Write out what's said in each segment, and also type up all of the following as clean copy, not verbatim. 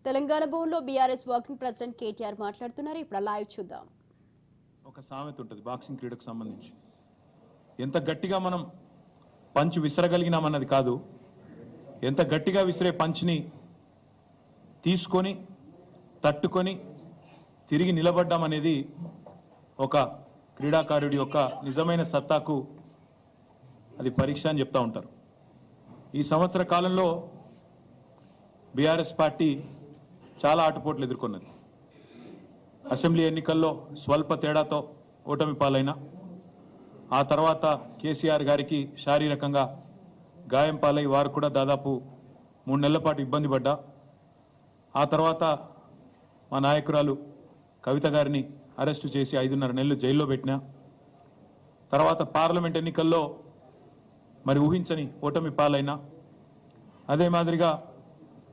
తెలంగాణ భవన్లో BRS working president KTR మాట్లాడుతున్నారు. ఇప్పుడు లైవ్ చూద్దాం. ఒక సామెత ఉంటుంది బాక్సింగ్ క్రీడకు సంబంధించి. ఎంత గట్టిగా మనం పంచ్ విసరగలిగినామన్నది కాదు, ఎంత గట్టిగా విసిరే పంచ్ని తీసుకొని తట్టుకొని తిరిగి నిలబడ్డామనేది ఒక క్రీడాకారుడి యొక్క నిజమైన సత్తాకు అది పరీక్ష అని చెప్తా ఉంటారు. ఈ సంవత్సర కాలంలో బీఆర్ఎస్ పార్టీ చాలా ఆటుపోట్లు ఎదుర్కొన్నది. అసెంబ్లీ ఎన్నికల్లో స్వల్ప తేడాతో ఓటమి పాలైన, ఆ తర్వాత కేసీఆర్ గారికి శారీరకంగా గాయం పాలై వారు కూడా దాదాపు 3 నెలల పాటు ఇబ్బంది పడ్డా, ఆ తర్వాత మా నాయకురాలు కవిత గారిని అరెస్టు చేసి 5.5 నెలలు జైల్లో పెట్టినా, తర్వాత పార్లమెంట్ ఎన్నికల్లో మరి ఊహించని ఓటమి పాలైనా, అదే మాదిరిగా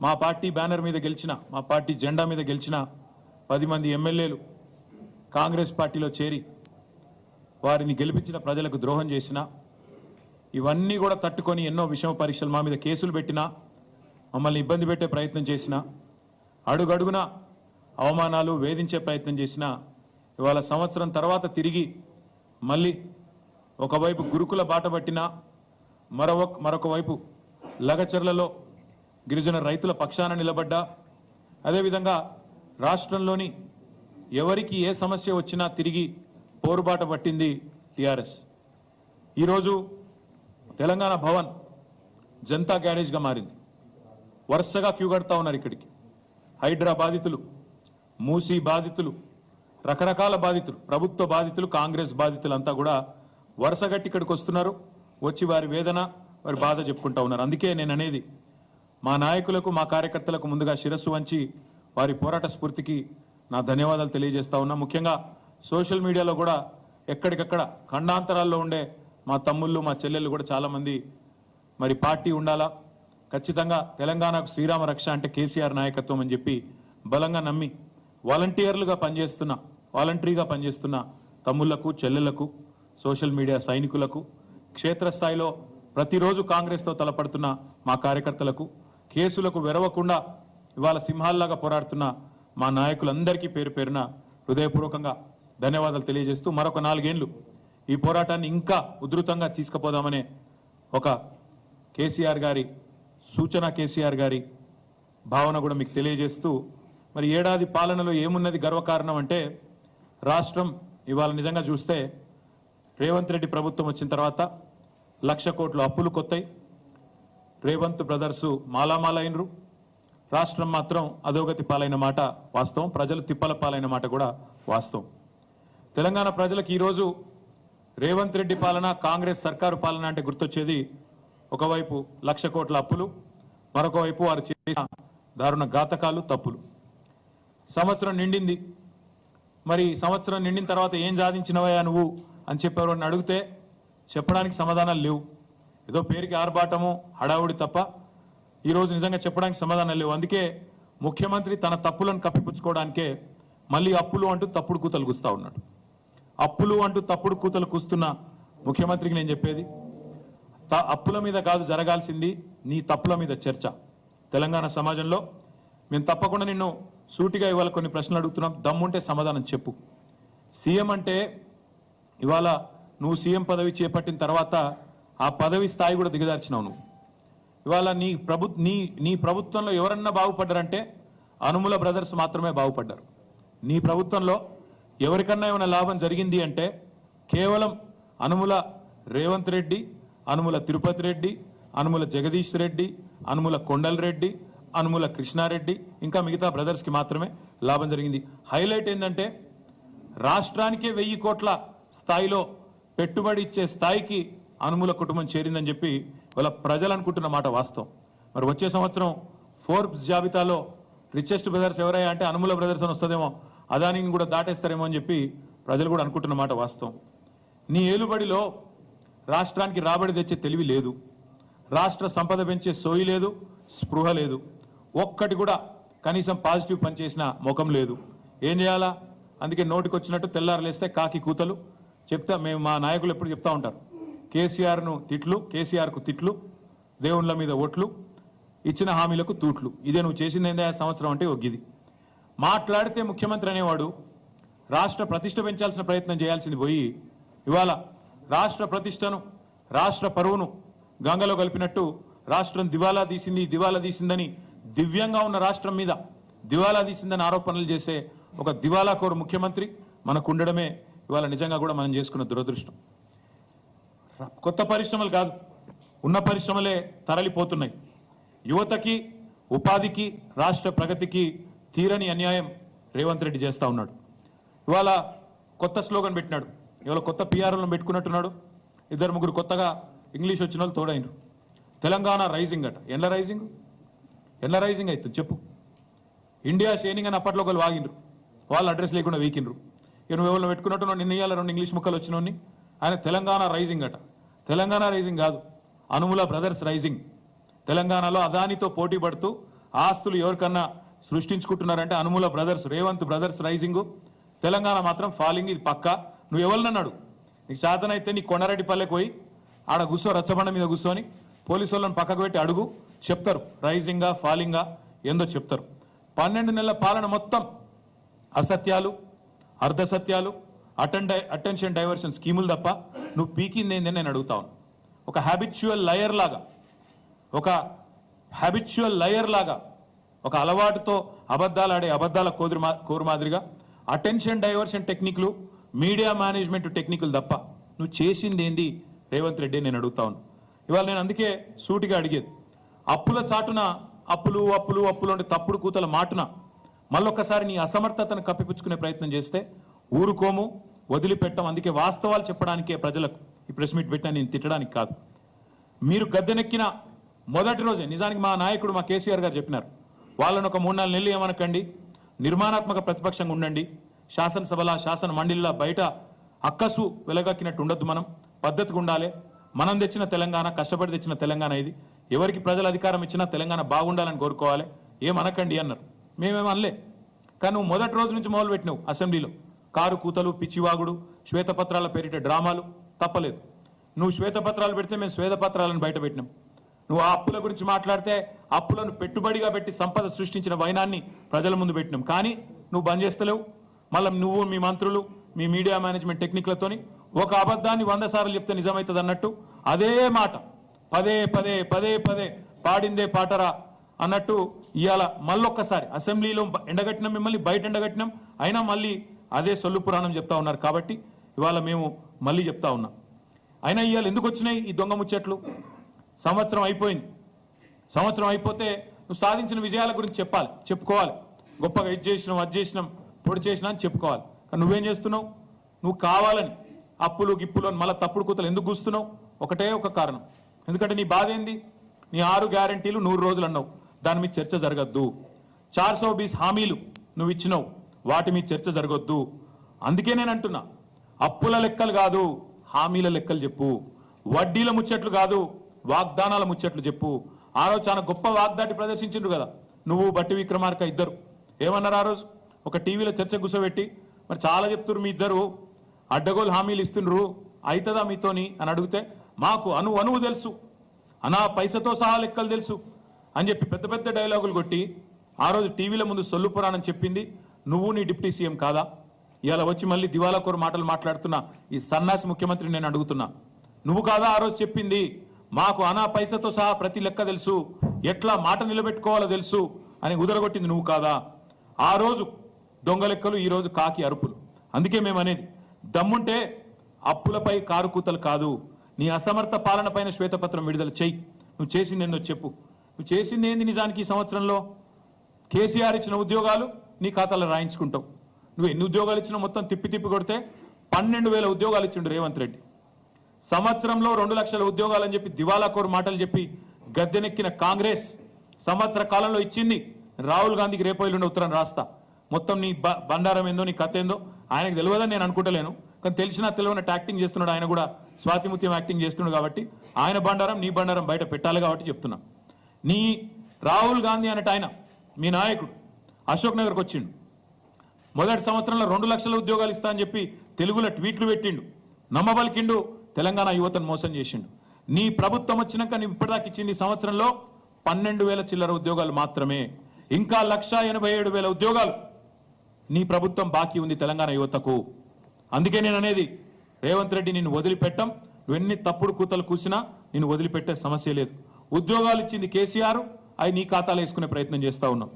మా పార్టీ బ్యానర్ మీద గెలిచిన, మా పార్టీ జెండా మీద గెలిచిన 10 మంది ఎమ్మెల్యేలు కాంగ్రెస్ పార్టీలో చేరి వారిని గెలిపించిన ప్రజలకు ద్రోహం చేసిన, ఇవన్నీ కూడా తట్టుకొని ఎన్నో విషమ పరీక్షలు మా మీద కేసులు పెట్టినా, మమ్మల్ని ఇబ్బంది పెట్టే ప్రయత్నం చేసిన, అడుగడుగున అవమానాలు వేధించే ప్రయత్నం చేసిన, ఇవాళ సంవత్సరం తర్వాత తిరిగి మళ్ళీ ఒకవైపు గురుకుల బాట పట్టినా, మరొక వైపు లగచర్లలో గిరిజన రైతుల పక్షాన నిలబడ్డా, అదేవిధంగా రాష్ట్రంలోని ఎవరికి ఏ సమస్య వచ్చినా తిరిగి పోరుబాట పట్టింది టీఆర్ఎస్. ఈరోజు తెలంగాణ భవన్ జనతా గ్యారేజ్గా మారింది. వరుసగా క్యూ కడతా ఉన్నారు ఇక్కడికి. హైడ్రా బాధితులు, మూసీ బాధితులు, రకరకాల బాధితులు, ప్రభుత్వ బాధితులు, కాంగ్రెస్ బాధితులు అంతా కూడా వరుసగట్టి ఇక్కడికి వస్తున్నారు. వచ్చి వారి వేదన, వారి బాధ చెప్పుకుంటా ఉన్నారు. అందుకే నేను అనేది, మా నాయకులకు, మా కార్యకర్తలకు ముందుగా శిరస్సు వంచి వారి పోరాట స్ఫూర్తికి నా ధన్యవాదాలు తెలియజేస్తా ఉన్నా. ముఖ్యంగా సోషల్ మీడియాలో కూడా ఎక్కడికక్కడ ఖండాంతరాల్లో ఉండే మా తమ్ముళ్ళు, మా చెల్లెళ్ళు కూడా చాలామంది మరి పార్టీ ఉండాలా, ఖచ్చితంగా తెలంగాణకు శ్రీరామ రక్ష అంటే కేసీఆర్ నాయకత్వం అని చెప్పి బలంగా నమ్మి వాలంటీర్లుగా పనిచేస్తున్న తమ్ముళ్లకు, చెల్లెళ్లకు, సోషల్ మీడియా సైనికులకు, క్షేత్రస్థాయిలో ప్రతిరోజు కాంగ్రెస్తో తలపడుతున్న మా కార్యకర్తలకు, కేసులకు వెరవకుండా ఇవాళ సింహాల్లాగా పోరాడుతున్న మా నాయకులందరికీ పేరు పేరున హృదయపూర్వకంగా ధన్యవాదాలు తెలియజేస్తూ, మరొక 4 ఏళ్లు ఈ పోరాటాన్ని ఇంకా ఉధృతంగా తీసుకుపోదామనే ఒక కేసీఆర్ గారి సూచన, కేసీఆర్ గారి భావన కూడా మీకు తెలియజేస్తూ, మరి ఏడాది పాలనలో ఏమున్నది గర్వకారణం అంటే, రాష్ట్రం ఇవాళ నిజంగా చూస్తే రేవంత్ రెడ్డి ప్రభుత్వం వచ్చిన తర్వాత 1,00,000 కోట్ల అప్పులు కొత్తాయి. రేవంత్ బ్రదర్స్ మాలామాలైనరు. రాష్ట్రం మాత్రం అధోగతి పాలైన మాట వాస్తవం. ప్రజలు తిప్పల పాలైన మాట కూడా వాస్తవం. తెలంగాణ ప్రజలకు ఈరోజు రేవంత్ రెడ్డి పాలన, కాంగ్రెస్ సర్కారు పాలన అంటే గుర్తొచ్చేది ఒకవైపు 1,00,000 కోట్ల అప్పులు, మరొక వైపు వారు చేసిన దారుణ ఘాతకాలు, తప్పులు. సంవత్సరం నిండింది. మరి సంవత్సరం నిండిన తర్వాత ఏం సాధించినవయ్యా నువ్వు అని చెప్పారు అని అడిగితే చెప్పడానికి సమాధానాలు లేవు. ఏదో పేరుకి ఆర్భాటము, హడావుడి తప్ప ఈరోజు నిజంగా చెప్పడానికి సమాధానాలు లేవు. అందుకే ముఖ్యమంత్రి తన తప్పులను కప్పిపుచ్చుకోవడానికే మళ్ళీ అప్పులు అంటూ తప్పుడు కూతలు కూస్తా ఉన్నాడు. అప్పులు అంటూ తప్పుడు కూతలు కూస్తున్న ముఖ్యమంత్రికి నేను చెప్పేది, అప్పుల మీద కాదు జరగాల్సింది, నీ తప్పుల మీద చర్చ. తెలంగాణ సమాజంలో మేము తప్పకుండా నిన్ను సూటిగా ఇవాళ కొన్ని ప్రశ్నలు అడుగుతున్నాం, దమ్ముంటే సమాధానం చెప్పు. సీఎం అంటే ఇవాళ నువ్వు సీఎం పదవి చేపట్టిన తర్వాత ఆ పదవి స్థాయి కూడా దిగజార్చినావు నువ్వు. ఇవాళ నీ ప్రభుత్వంలో ఎవరన్నా బాగుపడ్డారంటే అనుముల బ్రదర్స్ మాత్రమే బాగుపడ్డారు. నీ ప్రభుత్వంలో ఎవరికన్నా ఏమైనా లాభం జరిగింది అంటే కేవలం అనుముల రేవంత్ రెడ్డి, అనుముల తిరుపతి రెడ్డి, అనుముల జగదీష్ రెడ్డి, అనుముల కొండల్ రెడ్డి, అనుముల కృష్ణారెడ్డి, ఇంకా మిగతా బ్రదర్స్కి మాత్రమే లాభం జరిగింది. హైలైట్ ఏంటంటే రాష్ట్రానికే 1000 కోట్ల స్థాయిలో పెట్టుబడి ఇచ్చే స్థాయికి అనుముల కుటుంబం చేరిందని చెప్పి వాళ్ళ ప్రజలు అనుకుంటున్న మాట వాస్తవం. మరి వచ్చే సంవత్సరం ఫోర్బ్స్ జాబితాలో రిచెస్ట్ బ్రదర్స్ ఎవరయ్యా అంటే అనుముల బ్రదర్స్ అని వస్తుందేమో, అదానిని కూడా దాటేస్తారేమో అని చెప్పి ప్రజలు కూడా అనుకుంటున్న మాట వాస్తవం. నీ ఏలుబడిలో రాష్ట్రానికి రాబడి తెచ్చే తెలివి లేదు, రాష్ట్ర సంపద పెంచే సోయి లేదు, స్పృహ లేదు, ఒక్కటి కూడా కనీసం పాజిటివ్ పని చేసిన ముఖం లేదు. ఏం చేయాలా? అందుకే నోటికి వచ్చినట్టు తెల్లారలేస్తే కాకి కూతలు చెప్తా. మేము మా నాయకులు ఎప్పుడు చెప్తా ఉంటారు, కేసీఆర్కు తిట్లు, దేవుళ్ళ మీద ఓట్లు, ఇచ్చిన హామీలకు తూట్లు. ఇదే నువ్వు చేసింది ఏందా సంవత్సరం అంటే ఒగ్గిది. మాట్లాడితే ముఖ్యమంత్రి అనేవాడు రాష్ట్ర ప్రతిష్ట పెంచాల్సిన ప్రయత్నం చేయాల్సింది పోయి ఇవాళ రాష్ట్ర ప్రతిష్టను రాష్ట్ర పరువును గంగలో కలిపినట్టు రాష్ట్రం దివాలా తీసిందని దివ్యంగా ఉన్న రాష్ట్రం మీద దివాలా తీసిందని ఆరోపణలు చేసే ఒక దివాలాకోరు ముఖ్యమంత్రి మనకు ఉండడమే ఇవాళ నిజంగా కూడా మనం చేసుకున్న దురదృష్టం. కొత్త పరిశ్రమలు కాదు, ఉన్న పరిశ్రమలే తరలిపోతున్నాయి. యువతకి, ఉపాధికి, రాష్ట్ర ప్రగతికి తీరని అన్యాయం రేవంత్ రెడ్డి చేస్తూ ఉన్నాడు. ఇవాళ కొత్త స్లోగన్ పెట్టినాడు, ఇవాళ కొత్త పిఆర్లను పెట్టుకున్నట్టున్నాడు. 2-3 కొత్తగా ఇంగ్లీష్ వచ్చిన వాళ్ళు తోడైనరు. తెలంగాణ రైజింగ్ అట. ఎల్ల రైజింగ్ అవుతుంది చెప్పు. ఇండియా షేనింగ్ అని అప్పట్లో ఒకళ్ళు వాగిండ్రు, వాళ్ళు అడ్రస్ లేకుండా వీకిండ్రు. నువ్వు ఎవరిని పెట్టుకున్నట్టు నిన్న ఇవాళ 2 ఇంగ్లీష్ ముక్కలు వచ్చినోని ఆయన తెలంగాణ రైజింగ్ అట. తెలంగాణ రైజింగ్ కాదు, అనుముల బ్రదర్స్ రైజింగ్. తెలంగాణలో అదానితో పోటీ పడుతూ ఆస్తులు ఎవరికన్నా సృష్టించుకుంటున్నారంటే Anumula brothers, Revanth brothers rising. Telangana మాత్రం ఫాలింగ్, ఇది పక్కా. నువ్వు ఎవరినన్నాడు? నీకు శాతనైతే నీ కొండారెడ్డిపల్లెకి పోయి ఆడ కూర్చో, రచ్చబండ మీద కూర్చొని పోలీసు వాళ్ళని పక్కకు పెట్టి అడుగు, చెప్తారు రైజింగా ఫాలింగా ఏందో చెప్తారు. 12 నెలల పాలన మొత్తం అసత్యాలు, అర్ధసత్యాలు, అటెన్షన్ డైవర్షన్ స్కీములు తప్ప నువ్వు పీకింది ఏందని నేను అడుగుతాను. ఒక హ్యాబిచువల్ లయర్ లాగా ఒక అలవాటుతో అబద్ధాలు ఆడే అబద్ధాల కోరు మాదిరిగా అటెన్షన్ డైవర్షన్ టెక్నిక్లు, మీడియా మేనేజ్మెంట్ టెక్నిక్లు తప్ప నువ్వు చేసింది ఏంది రేవంత్ రెడ్డి నేను అడుగుతా ఉన్నాను. ఇవాళ నేను అందుకే సూటిగా అడిగేది, అప్పుల చాటున అప్పులు అప్పులు అప్పులు అంటే తప్పుడు కూతల మాటున మళ్ళొక్కసారి నీ అసమర్థతను కప్పిపుచ్చుకునే ప్రయత్నం చేస్తే ఊరుకోము, వదిలిపెట్టం. అందుకే వాస్తవాలు చెప్పడానికే ప్రజలకు ఈ ప్రెస్ మీట్ పెట్టా, నేను తిట్టడానికి కాదు. మీరు గద్దెనెక్కిన మొదటి రోజే నిజానికి మా నాయకుడు మా కేసీఆర్ గారు చెప్పినారు, వాళ్ళను ఒక 3-4 నెలలు ఏమనకండి, నిర్మాణాత్మక ప్రతిపక్షంగా ఉండండి, శాసనసభల శాసన మండలిలో బయట అక్కసు వెలగక్కినట్టు ఉండొద్దు, మనం పద్ధతిగా ఉండాలి, మనం తెచ్చిన తెలంగాణ, కష్టపడి తెచ్చిన తెలంగాణ ఇది, ఎవరికి ప్రజలు అధికారం ఇచ్చినా తెలంగాణ బాగుండాలని కోరుకోవాలి, ఏమనకండి అన్నారు. మేమేమో అనలే. కానీ నువ్వు మొదటి రోజు నుంచి మొదలు పెట్టినావు అసెంబ్లీలో కారు కూతలు, పిచ్చివాగుడు, శ్వేతపత్రాల పేరిట డ్రామాలు తప్పలేదు. నువ్వు శ్వేతపత్రాలు పెడితే మేము శ్వేతపత్రాలను బయట పెట్టినాం. నువ్వు ఆ అప్పుల గురించి మాట్లాడితే అప్పులను పెట్టుబడిగా పెట్టి సంపద సృష్టించిన వైనాన్ని ప్రజల ముందు పెట్టినాం. కానీ నువ్వు బంద్ చేస్తలేవు. మళ్ళీ నువ్వు, మీ మంత్రులు, మీ మీడియా మేనేజ్మెంట్ టెక్నిక్లతోని ఒక అబద్ధాన్ని 100 సార్లు చెప్తే నిజమవుతుంది అన్నట్టు అదే మాట పదే పదే పదే పదే పాడిందే పాటరా అన్నట్టు ఇవాళ మళ్ళొక్కసారి అసెంబ్లీలో ఎండగట్టినాం, మిమ్మల్ని బయట ఎండగట్టినాం, అయినా మళ్ళీ అదే సొల్లు పురాణం చెప్తా ఉన్నారు. కాబట్టి ఇవాళ మేము మళ్ళీ చెప్తా ఉన్నాం. అయినా ఇవాళ ఎందుకు వచ్చినాయి ఈ దొంగ ముచ్చట్లు? సంవత్సరం అయిపోయింది. సంవత్సరం అయిపోతే నువ్వు సాధించిన విజయాల గురించి చెప్పుకోవాలి. గొప్పగా ఇది చేసినాం, అది చేసినాం, పొడి చేసినా అని చెప్పుకోవాలి. కానీ నువ్వేం చేస్తున్నావు? నువ్వు కావాలని అప్పులు గిప్పులు అని మళ్ళీ తప్పుడు కూతలు ఎందుకు కూస్తున్నావు? ఒకటే ఒక కారణం. ఎందుకంటే నీ బాధ ఏంది? నీ 6 గ్యారంటీలు 100 రోజులు అన్నావు, దాని మీద చర్చ జరగద్దు. 420 హామీలు నువ్వు ఇచ్చినావు, వాటి మీద చర్చ జరగొద్దు. అందుకే నేను అంటున్నా, అప్పుల లెక్కలు కాదు, హామీల లెక్కలు చెప్పు. వడ్డీల ముచ్చట్లు కాదు, వాగ్దానాల ముచ్చట్లు చెప్పు. ఆ రోజు చాలా గొప్ప వాగ్దాటి ప్రదర్శించిండ్రు కదా నువ్వు, బట్టి విక్రమార్క ఇద్దరు. ఏమన్నారు ఆ రోజు? ఒక టీవీలో చర్చ కూర్చోబెట్టి, మరి చాలా చెప్తున్నారు మీ ఇద్దరు అడ్డగోలు హామీలు ఇస్తుండ్రు, అవుతుందా మీతోని అని అడిగితే, మాకు అణువు తెలుసు, అనా పైసతో సహా లెక్కలు తెలుసు అని చెప్పి పెద్ద పెద్ద డైలాగులు కొట్టి ఆ రోజు టీవీల ముందు సొల్లు పురాణం చెప్పింది నువ్వు, నీ డిప్యూటీ సీఎం కాదా? ఇవాళ వచ్చి మళ్ళీ దివాలాకోరు మాటలు మాట్లాడుతున్నా ఈ సన్నాసి ముఖ్యమంత్రిని నేను అడుగుతున్నా, నువ్వు కాదా ఆ రోజు చెప్పింది? మాకు అనా పైసతో సహా ప్రతి లెక్క తెలుసు, ఎట్లా మాట నిలబెట్టుకోవాలో తెలుసు అని ఉదరగొట్టింది నువ్వు కాదా? ఆ రోజు దొంగ లెక్కలు, ఈ రోజు కాకి అరుపులు. అందుకే మేము అనేది, దమ్ముంటే అప్పులపై కారు కూతలు కాదు, నీ అసమర్థ పాలన పైన శ్వేతపత్రం విడుదల చెయ్యి. నువ్వు చేసింది ఏందో చెప్పు. నువ్వు చేసింది ఏంది నిజానికి ఈ సంవత్సరంలో? కేసీఆర్ ఇచ్చిన ఉద్యోగాలు నీ ఖాతాలో రాయించుకుంటావు. నువ్వు ఎన్ని ఉద్యోగాలు ఇచ్చినా మొత్తం తిప్పి కొడితే 12,000 ఉద్యోగాలు ఇచ్చిండు రేవంత్ రెడ్డి. సంవత్సరంలో 2 లక్షల ఉద్యోగాలు అని చెప్పి దివాలాకోరు మాటలు చెప్పి గద్దెనెక్కిన కాంగ్రెస్ సంవత్సర కాలంలో ఇచ్చింది. రాహుల్ గాంధీకి రేపు ఎల్లుండి ఉత్తరం రాస్తా, మొత్తం నీ బండారం ఏందో, నీ కథ ఏందో ఆయనకు తెలియదని నేను అనుకుంటలేను. కానీ తెలిసినా తెలియనట్టు యాక్టింగ్ చేస్తున్నాడు ఆయన కూడా, స్వాతిముత్యం యాక్టింగ్ చేస్తున్నాడు. కాబట్టి ఆయన బండారం, నీ బండారం బయట పెట్టాలి కాబట్టి చెప్తున్నా. నీ రాహుల్ గాంధీ అన్నట్టు ఆయన మీ నాయకుడు అశోక్ నగర్కి వచ్చిండు, మొదటి సంవత్సరంలో 2 లక్షల ఉద్యోగాలు ఇస్తా అని చెప్పి తెలుగులో ట్వీట్లు పెట్టిండు, నమ్మబలికిండు, తెలంగాణ యువతను మోసం చేసిండు. నీ ప్రభుత్వం వచ్చినాక నీ ఇప్పటిదాకా ఇచ్చింది సంవత్సరంలో 12,000 చిల్లర ఉద్యోగాలు మాత్రమే. ఇంకా 1,87,000 ఉద్యోగాలు నీ ప్రభుత్వం బాకీ ఉంది తెలంగాణ యువతకు. అందుకే నేను అనేది, రేవంత్ రెడ్డి నిన్ను వదిలిపెట్టం. నువ్వెన్ని తప్పుడు కూతలు కూసినా నిన్ను వదిలిపెట్టే సమస్య లేదు. ఉద్యోగాలు ఇచ్చింది కేసీఆర్, అవి నీ ఖాతాలో వేసుకునే ప్రయత్నం చేస్తా ఉన్నాం.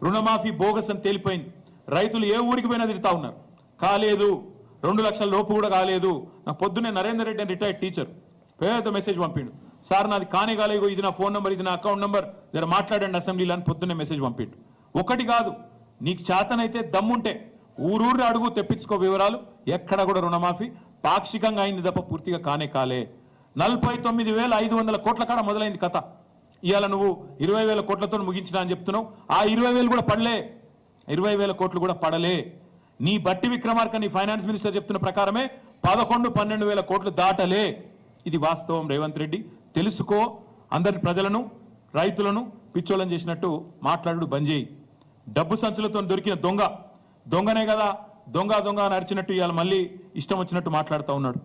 రుణమాఫీ బోగస్ అని తేలిపోయింది. రైతులు ఏ ఊరికి పోయినా తిడతా ఉన్నారు, కాలేదు. 2 లక్షల లోపు కూడా కాలేదు. నా పొద్దున్నే నరేందర్ రెడ్డి అని రిటైర్డ్ టీచర్ పేద మెసేజ్ పంపిండు, సార్ నాది కానే కాలేదు, ఇది నా ఫోన్ నెంబర్, ఇది నా అకౌంట్ నెంబర్, జర మాట్లాడండి అసెంబ్లీలో అని పొద్దున్నే మెసేజ్ పంపిండు. ఒకటి కాదు, నీకు చేతనైతే దమ్ముంటే ఊరూరు అడుగు, తెప్పించుకో వివరాలు. ఎక్కడ కూడా రుణమాఫీ పాక్షికంగా అయింది తప్ప పూర్తిగా కానే కాలే. 49,500 కోట్ల కాడ మొదలైంది కథ. ఇవాళ నువ్వు 20,000 కోట్లతో ముగించినా అని చెప్తున్నావు. ఆ 20,000 కూడా పడలే, 20,000 కోట్లు కూడా పడలే. నీ బట్టి విక్రమార్క, నీ ఫైనాన్స్ మినిస్టర్ చెప్తున్న ప్రకారమే 11-12,000 కోట్లు దాటలే. ఇది వాస్తవం. రేవంత్ రెడ్డి తెలుసుకో. అందరి ప్రజలను, రైతులను పిచ్చోళం చేసినట్టు మాట్లాడు బంద్ చేయి. డబ్బు సంచులతో దొరికిన దొంగనే కదా దొంగ అని అరిచినట్టు ఇవాళ మళ్ళీ ఇష్టం వచ్చినట్టు మాట్లాడుతూ ఉన్నాడు.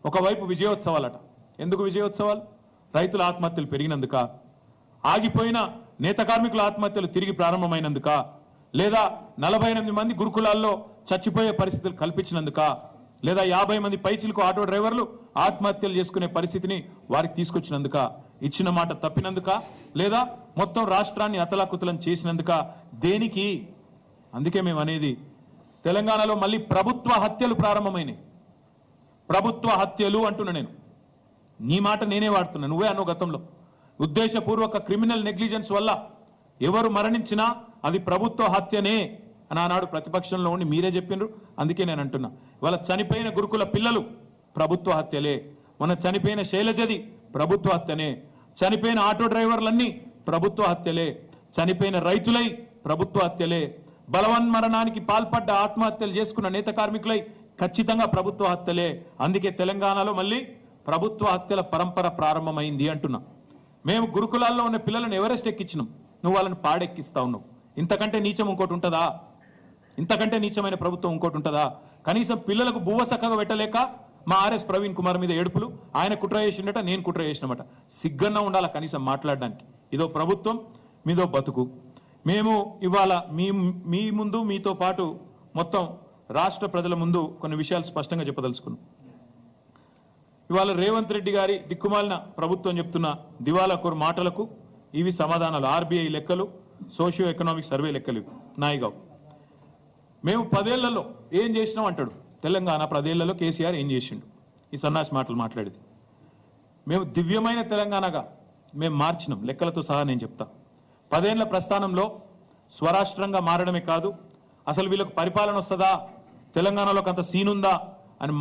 ఒకవైపు విజయోత్సవాలట. ఎందుకు విజయోత్సవాలు? రైతుల ఆత్మహత్యలు పెరిగినందుక, ఆగిపోయిన నేత కార్మికుల ఆత్మహత్యలు తిరిగి ప్రారంభమైనందుక, లేదా 48 మంది గురుకులాల్లో చచ్చిపోయే పరిస్థితులు కల్పించినందుక, లేదా 50 మంది పైచిలకు ఆటో డ్రైవర్లు ఆత్మహత్యలు చేసుకునే పరిస్థితిని వారికి తీసుకొచ్చినందుక, ఇచ్చిన మాట తప్పినందుక, లేదా మొత్తం రాష్ట్రాన్ని అతలాకుతలం చేసినందుక? దేనికి? అందుకే మేము అనేది, తెలంగాణలో మళ్ళీ ప్రభుత్వ హత్యలు ప్రారంభమైనాయి. ప్రభుత్వ హత్యలు అంటున్నా నేను. నీ మాట నేనే వాడుతున్నా, నువ్వే అన్నో గతంలో. ఉద్దేశపూర్వక క్రిమినల్ నెగ్లిజెన్స్ వల్ల ఎవరు మరణించినా అది ప్రభుత్వ హత్యనే అని ఆనాడు ప్రతిపక్షంలో ఉండి మీరే చెప్పిండ్రు. అందుకే నేను అంటున్నా, ఇవాళ చనిపోయిన గురుకుల పిల్లలు ప్రభుత్వ హత్యలే. మొన్న చనిపోయిన శైలజది ప్రభుత్వ హత్యనే. చనిపోయిన ఆటో డ్రైవర్లన్నీ ప్రభుత్వ హత్యలే. చనిపోయిన రైతులై ప్రభుత్వ హత్యలే. బలవన్మరణానికి పాల్పడ్డ ఆత్మహత్యలు చేసుకున్న నేత కార్మికులై ఖచ్చితంగా ప్రభుత్వ హత్యలే. అందుకే తెలంగాణలో మళ్ళీ ప్రభుత్వ హత్యల పరంపర ప్రారంభమైంది అంటున్నా. మేము గురుకులాల్లో ఉన్న పిల్లలను ఎవరెస్ట్ ఎక్కించినాం, నువ్వు వాళ్ళని పాడెక్కిస్తా ఉన్నావు. ఇంతకంటే నీచం ఇంకోటి ఉంటుందా? ఇంతకంటే నీచమైన ప్రభుత్వం ఇంకోటి ఉంటుందా? కనీసం పిల్లలకు బువ్వ చక్కగా పెట్టలేక మా ఆర్ఎస్ ప్రవీణ్ కుమార్ మీద ఏడుపులు. ఆయన కుట్ర చేసిండట, నేను కుట్ర చేసినమాట. సిగ్గన్నా ఉండాలా కనీసం మాట్లాడడానికి. ఇదో ప్రభుత్వం, మీదో బతుకు. మేము ఇవాళ మీ ముందు, మీతో పాటు మొత్తం రాష్ట్ర ప్రజల ముందు కొన్ని విషయాలు స్పష్టంగా చెప్పదలుచుకున్నాం. ఇవాళ రేవంత్ రెడ్డి గారి దిక్కుమాలిన ప్రభుత్వం చెప్తున్న దివాలాకోరు మాటలకు ఇవి సమాధానాలు. ఆర్బీఐ లెక్కలు, సోషియో ఎకనామిక్ సర్వే లెక్కలు. నాయగావ్, మేము 10 ఏళ్లలో ఏం చేసినాం అంటాడు. తెలంగాణ 10 ఏళ్లలో కేసీఆర్ ఏం చేసిండు? ఈ సన్నాసి మాటలు మాట్లాడేది. మేము దివ్యమైన తెలంగాణగా మేము మార్చినాం, లెక్కలతో సహా నేను చెప్తా. 10 ఏళ్ల ప్రస్థానంలో స్వరాష్ట్రంగా మారడమే కాదు, అసలు వీళ్ళకు పరిపాలన వస్తుందా, తెలంగాణలోకి అంత సీనుందా అని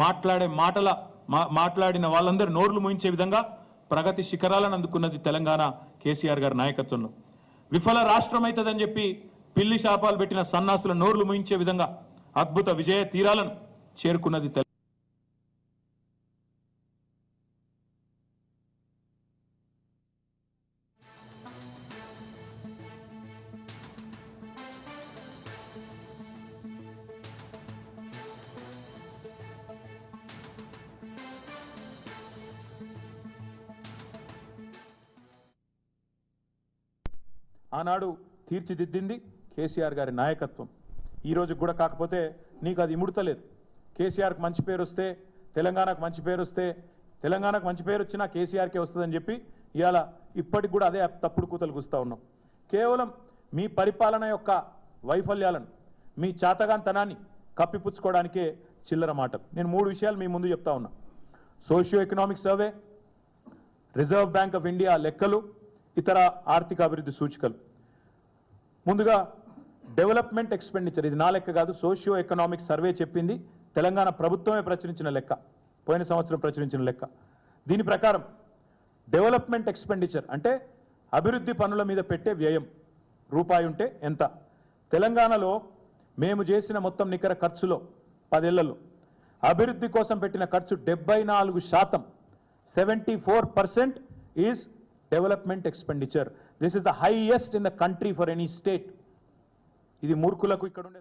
మాట్లాడిన వాళ్ళందరూ నోర్లు మూయించే విధంగా ప్రగతి శిఖరాలను అందుకున్నది తెలంగాణ కేసీఆర్ గారి నాయకత్వంలో. విఫల రాష్ట్రం అవుతుందని చెప్పి పిల్లి శాపాలు పెట్టిన సన్నాసుల నోర్లు మూయించే విధంగా అద్భుత విజయ తీరాలను చేరుకున్నది తెలంగాణ. ఆనాడు తీర్చిదిద్దింది కేసీఆర్ గారి నాయకత్వం. ఈ రోజు కూడా కాకపోతే నీకు అది ఇముడతలేదు. కేసీఆర్కి మంచి పేరు వస్తే, తెలంగాణకు మంచి పేరు వస్తే, తెలంగాణకు మంచి పేరు వచ్చినా కేసీఆర్కే వస్తుందని చెప్పి ఇవాళ ఇప్పటికి కూడా అదే తప్పుడు కూతలు కూస్తూ ఉన్నాం. కేవలం మీ పరిపాలన యొక్క వైఫల్యాలను, మీ చాతగాంతనాన్ని కప్పిపుచ్చుకోవడానికే చిల్లర మాటలు. నేను 3 విషయాలు మీ ముందు చెప్తా ఉన్నా. Socio economic survey, reserve bank of India లెక్కలు, ఇతర ఆర్థిక అభివృద్ధి సూచికలు. ముందుగా డెవలప్మెంట్ ఎక్స్పెండిచర్, ఇది నా లెక్క కాదు, సోషియో ఎకనామిక్ సర్వే చెప్పింది, తెలంగాణ ప్రభుత్వమే ప్రచురించిన లెక్క, పోయిన సంవత్సరం ప్రచురించిన లెక్క. దీని ప్రకారం డెవలప్మెంట్ ఎక్స్పెండిచర్ అంటే అభివృద్ధి పనుల మీద పెట్టే వ్యయం రూపాయి ఉంటే ఎంత? తెలంగాణలో మేము చేసిన మొత్తం నికర ఖర్చులో 10 ఏళ్లలో అభివృద్ధి కోసం పెట్టిన ఖర్చు 74%, 74% is development expenditure. This is the highest in the country for any state. ఇది మూర్ఖులకు ఇక్కడ ఉండే